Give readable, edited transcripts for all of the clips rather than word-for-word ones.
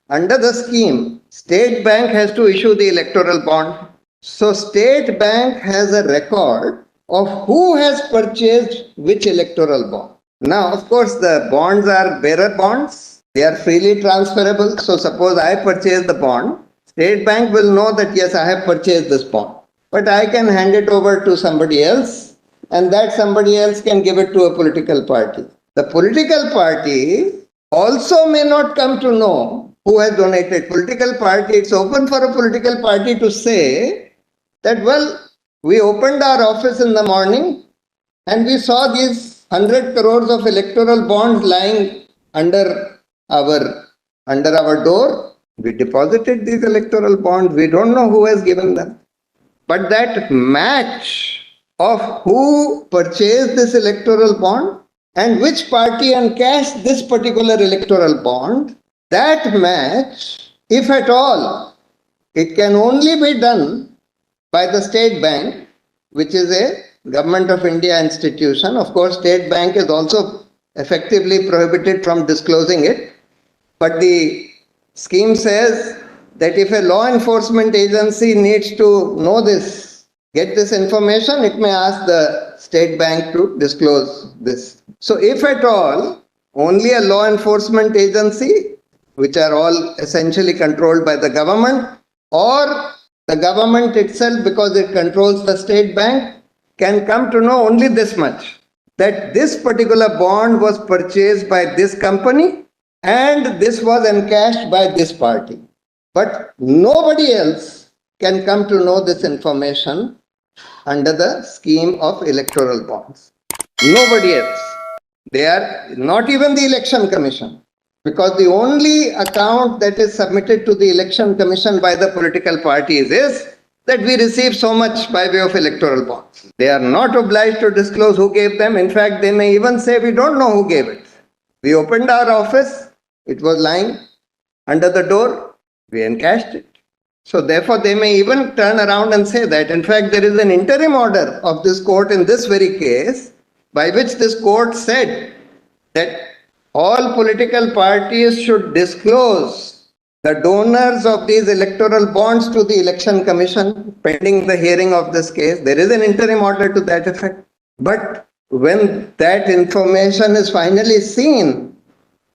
under the scheme, State Bank has to issue the electoral bond. So State Bank has a record of who has purchased which electoral bond. Now, of course, the bonds are bearer bonds. They are freely transferable. So suppose I purchase the bond, State Bank will know that yes, I have purchased this bond. But I can hand it over to somebody else, and that somebody else can give it to a political party. The political party also may not come to know who has donated. Political party, it's open for a political party to say that, well, we opened our office in the morning and we saw these 100 crores of electoral bonds lying under our door. We deposited these electoral bonds. We don't know who has given them. But that match of who purchased this electoral bond and which party encashed this particular electoral bond, that match, if at all, it can only be done by the State Bank, which is a Government of India institution. Of course, State Bank is also effectively prohibited from disclosing it. But the scheme says that if a law enforcement agency needs to know this, get this information, it may ask the State Bank to disclose this. So if at all, only a law enforcement agency, which are all essentially controlled by the government, or the government itself, because it controls the State Bank, can come to know only this much, that this particular bond was purchased by this company and this was encashed by this party. But nobody else can come to know this information under the scheme of electoral bonds. Nobody else. They are not even the Election Commission, because the only account that is submitted to the Election Commission by the political parties is that we receive so much by way of electoral bonds. They are not obliged to disclose who gave them. In fact, they may even say, we don't know who gave it. We opened our office, it was lying under the door, we encashed it. So therefore, they may even turn around and say that. In fact, there is an interim order of this court in this very case, by which this court said that all political parties should disclose the donors of these electoral bonds to the Election Commission pending the hearing of this case. There is an interim order to that effect. But when that information is finally seen,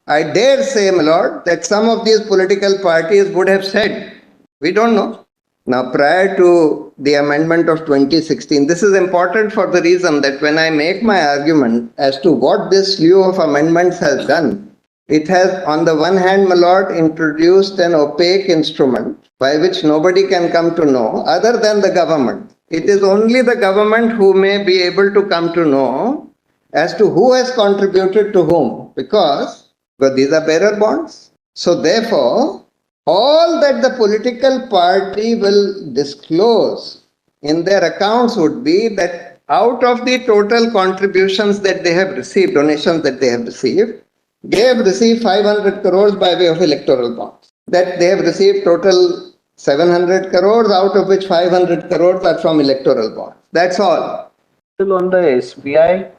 I dare say, my lord, that some of these political parties would have said, we don't know. Now, prior to the amendment of 2016, this is important for the reason that when I make my argument as to what this slew of amendments has done, it has, on the one hand, my lord, introduced an opaque instrument by which nobody can come to know other than the government. It is only the government who may be able to come to know as to who has contributed to whom, because these are bearer bonds. So therefore, all that the political party will disclose in their accounts would be that out of the total contributions that they have received, donations that they have received, they have received 500 crores by way of electoral bonds. That they have received total 700 crores, out of which 500 crores are from electoral bonds. That's all. Still on the SBI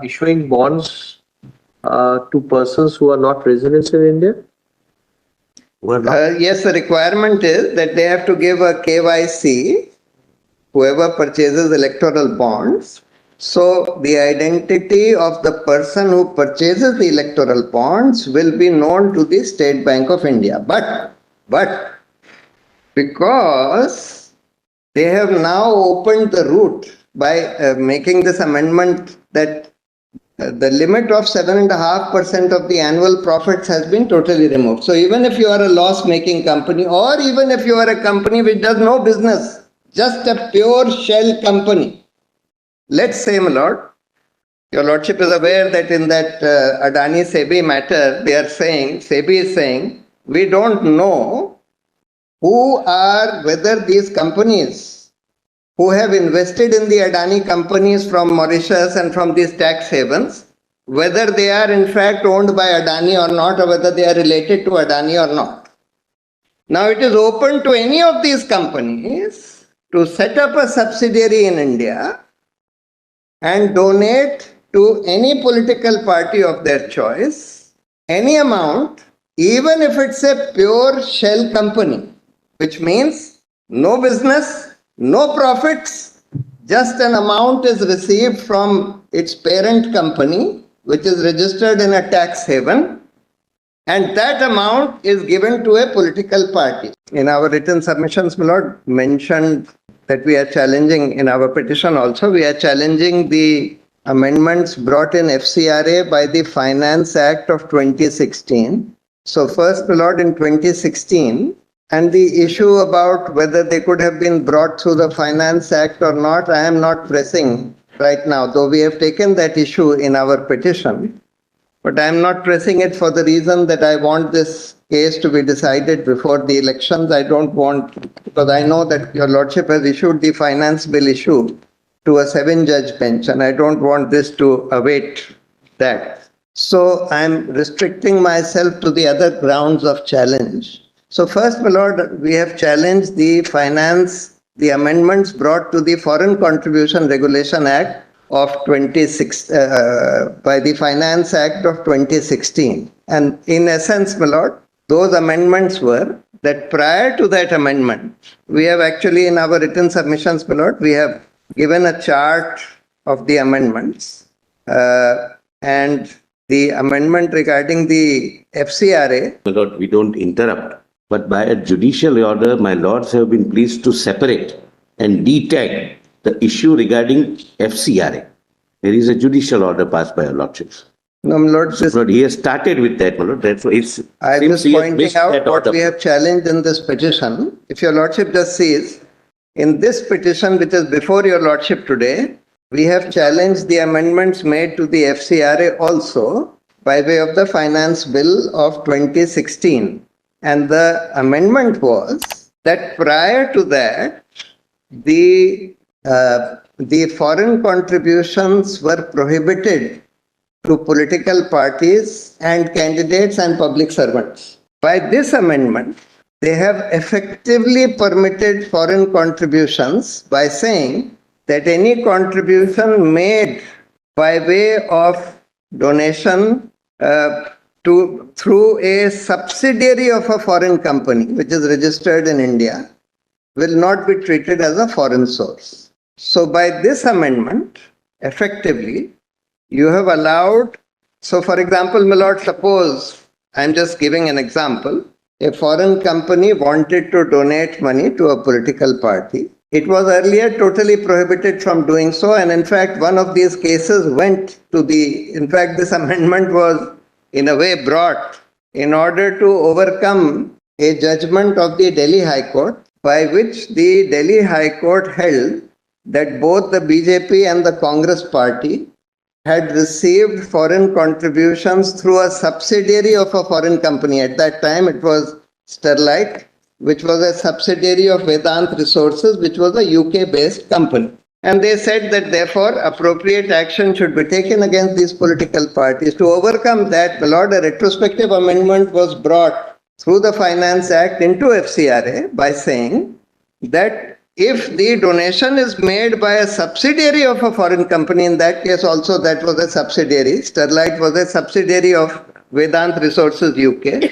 issuing bonds to persons who are not residents in India? Yes, the requirement is that they have to give a KYC, whoever purchases electoral bonds. So the identity of the person who purchases the electoral bonds will be known to the State Bank of India. But because they have now opened the route by making this amendment that the limit of 7.5% of the annual profits has been totally removed. So even if you are a loss-making company, or even if you are a company which does no business, just a pure shell company, let's say, my lord, your lordship is aware that in that Adani SEBI matter, they are saying, SEBI is saying, we don't know whether these companies who have invested in the Adani companies from Mauritius and from these tax havens, whether they are in fact owned by Adani or not, or whether they are related to Adani or not. Now it is open to any of these companies to set up a subsidiary in India and donate to any political party of their choice any amount even if it's a pure shell company, which means no business, no profits, just an amount is received from its parent company, which is registered in a tax haven, and that amount is given to a political party. In our written submissions, my lord, mentioned that we are challenging in our petition also, we are challenging the amendments brought in FCRA by the Finance Act of 2016. So first, my lord, in 2016, and the issue about whether they could have been brought through the Finance Act or not, I am not pressing right now, though we have taken that issue in our petition. But I am not pressing it for the reason that I want this case to be decided before the elections. I don't want, because I know that your lordship has issued the finance bill issue to a 7-judge bench, and I don't want this to await that. So I am restricting myself to the other grounds of challenge. So first, my lord, we have challenged the amendments brought to the Foreign Contribution Regulation Act of 26 by the Finance Act of 2016. And in essence, my lord, those amendments were that prior to that amendment, we have actually in our written submissions, my lord, we have given a chart of the amendments and the amendment regarding the FCRA. My lord, we don't interrupt, but by a judicial order, my lords have been pleased to separate and detag the issue regarding FCRA. There is a judicial order passed by your lordships. No, my lord, So, Lord, he has started with that, my lord. Therefore, it's I am just pointing out what we have challenged in this petition. If your lordship just sees, in this petition which is before your lordship today, we have challenged the amendments made to the FCRA also by way of the Finance Bill of 2016. And the amendment was that prior to that, the foreign contributions were prohibited to political parties and candidates and public servants. By this amendment, they have effectively permitted foreign contributions by saying that any contribution made by way of donation through a subsidiary of a foreign company which is registered in India will not be treated as a foreign source. So by this amendment, effectively, you have allowed, so for example, my lord, suppose, I'm just giving an example, a foreign company wanted to donate money to a political party. It was earlier totally prohibited from doing so, and in fact, one of these cases went to this amendment was in a way brought in order to overcome a judgment of the Delhi High Court, by which the Delhi High Court held that both the BJP and the Congress party had received foreign contributions through a subsidiary of a foreign company. At that time, it was Sterlite, which was a subsidiary of Vedant Resources, which was a UK-based company. And they said that therefore appropriate action should be taken against these political parties. To overcome that, my lord, a retrospective amendment was brought through the Finance Act into FCRA by saying that if the donation is made by a subsidiary of a foreign company, in that case also that was a subsidiary, Sterlite was a subsidiary of Vedant Resources UK,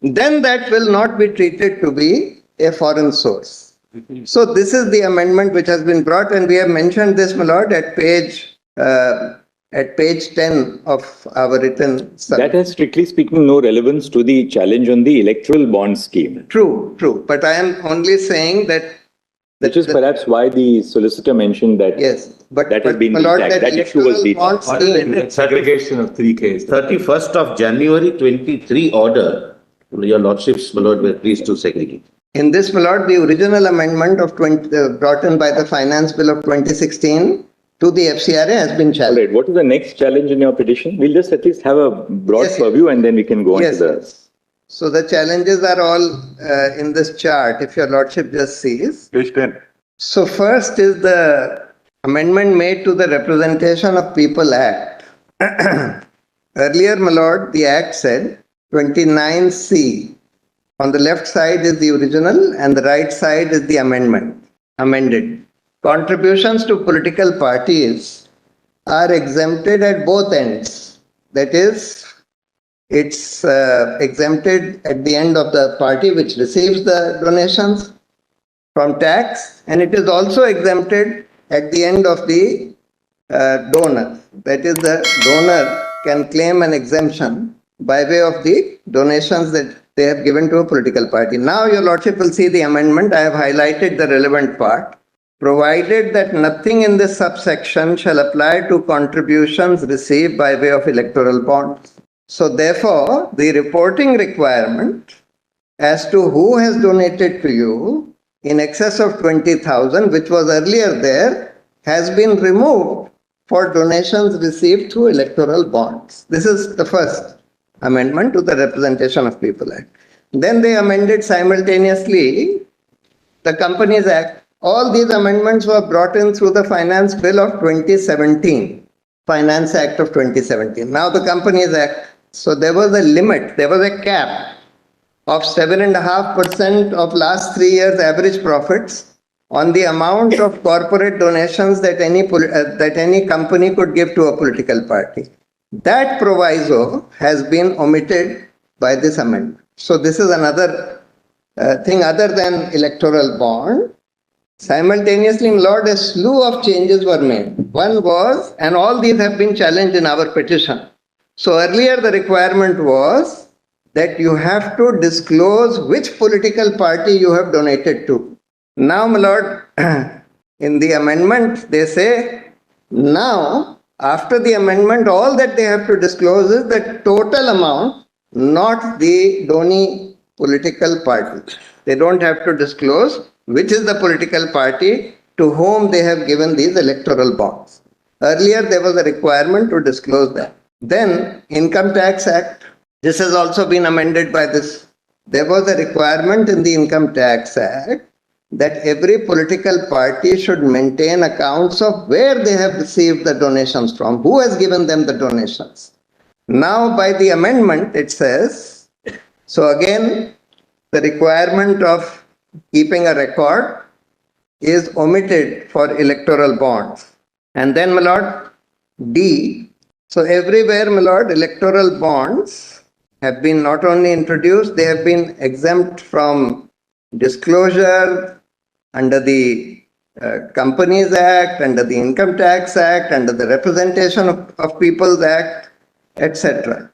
then that will not be treated to be a foreign source. So this is the amendment which has been brought, and we have mentioned this, my lord, at page 10 of our written submission. That has, strictly speaking, no relevance to the challenge on the electoral bond scheme. True. But I am only saying that. Which is perhaps why the solicitor mentioned that. Yes, but that has been my lord, detagged. That issue was detagged. Segregation of 3 cases. 31st of January 23 order. Your lordships, my lord, were pleased to segregate. In this, my lord, the original amendment of brought in by the Finance Bill of 2016 to the FCRA has been challenged. All right. What is the next challenge in your petition? We'll just at least have a broad purview and then we can go on to the... Yes. So the challenges are all in this chart, if your lordship just sees. Page 10. So first is the amendment made to the Representation of People Act. Earlier, my lord, the Act said 29C. On the left side is the original and the right side is the amended. Contributions to political parties are exempted at both ends. That is, it's exempted at the end of the party which receives the donations from tax, and it is also exempted at the end of the donor. That is, the donor can claim an exemption by way of the donations that they have given to a political party. Now, your lordship will see the amendment. I have highlighted the relevant part. Provided that nothing in this subsection shall apply to contributions received by way of electoral bonds. So therefore, the reporting requirement as to who has donated to you in excess of 20,000, which was earlier there, has been removed for donations received through electoral bonds. This is the first amendment to the Representation of People Act. Then they amended simultaneously the Companies Act. All these amendments were brought in through the Finance Bill of 2017, Finance Act of 2017. Now the Companies Act. So there was a limit, there was a cap of 7.5% of last 3 years average profits on the amount of corporate donations that any company could give to a political party. That proviso has been omitted by this amendment. So this is another thing other than electoral bond. Simultaneously, Lord, a slew of changes were made. One was, and all these have been challenged in our petition. So earlier the requirement was that you have to disclose which political party you have donated to. Now, my lord, in the amendment, they say, now, after the amendment, all that they have to disclose is the total amount, not the donee political party. They don't have to disclose which is the political party to whom they have given these electoral bonds. Earlier, there was a requirement to disclose that. Then, Income Tax Act, this has also been amended by this. There was a requirement in the Income Tax Act that every political party should maintain accounts of where they have received the donations from, who has given them the donations. Now, by the amendment, it says, so again, the requirement of keeping a record is omitted for electoral bonds. And then, my lord, D. So everywhere, my lord, electoral bonds have been not only introduced, they have been exempt from disclosure under the Companies Act, under the Income Tax Act, under the Representation of Peoples Act, etc.